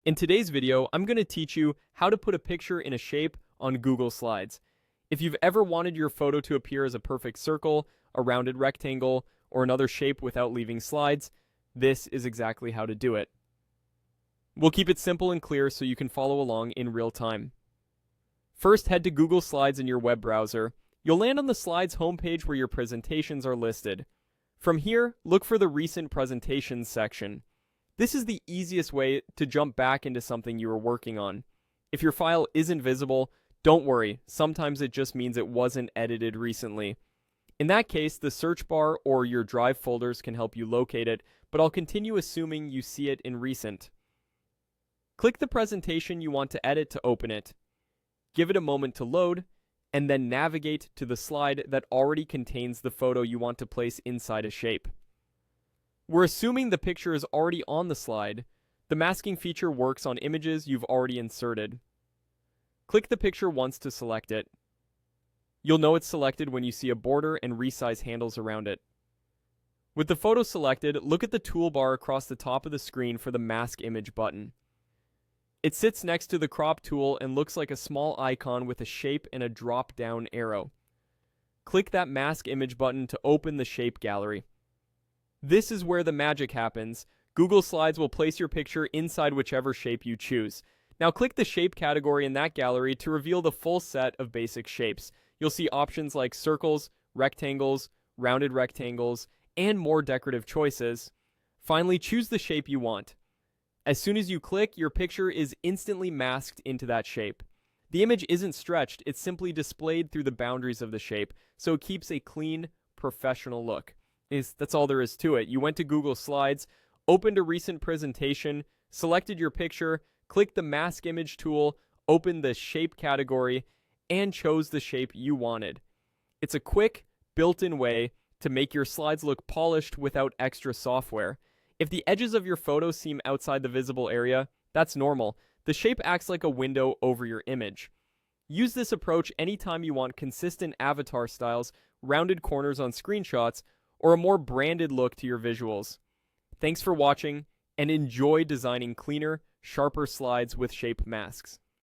In today's video, I'm going to teach you how to put a picture in a shape on Google Slides. If you've ever wanted your photo to appear as a perfect circle, a rounded rectangle, or another shape without leaving slides, this is exactly how to do it. We'll keep it simple and clear so you can follow along in real time. First, head to Google Slides in your web browser. You'll land on the Slides homepage where your presentations are listed. From here, look for the Recent Presentations section. This is the easiest way to jump back into something you were working on. If your file isn't visible, don't worry, sometimes it just means it wasn't edited recently. In that case, the search bar or your Drive folders can help you locate it, but I'll continue assuming you see it in Recent. Click the presentation you want to edit to open it. Give it a moment to load, and then navigate to the slide that already contains the photo you want to place inside a shape. We're assuming the picture is already on the slide. The masking feature works on images you've already inserted. Click the picture once to select it. You'll know it's selected when you see a border and resize handles around it. With the photo selected, look at the toolbar across the top of the screen for the Mask Image button. It sits next to the crop tool and looks like a small icon with a shape and a drop-down arrow. Click that Mask Image button to open the shape gallery. This is where the magic happens. Google Slides will place your picture inside whichever shape you choose. Now click the shape category in that gallery to reveal the full set of basic shapes. You'll see options like circles, rectangles, rounded rectangles, and more decorative choices. Finally, choose the shape you want. As soon as you click, your picture is instantly masked into that shape. The image isn't stretched, it's simply displayed through the boundaries of the shape, so it keeps a clean, professional look. That's all there is to it. You went to Google Slides, opened a recent presentation, selected your picture, clicked the Mask Image tool, opened the Shape category, and chose the shape you wanted. It's a quick, built-in way to make your slides look polished without extra software. If the edges of your photo seem outside the visible area, that's normal. The shape acts like a window over your image. Use this approach anytime you want consistent avatar styles, rounded corners on screenshots, or a more branded look to your visuals. Thanks for watching, and enjoy designing cleaner, sharper slides with shape masks.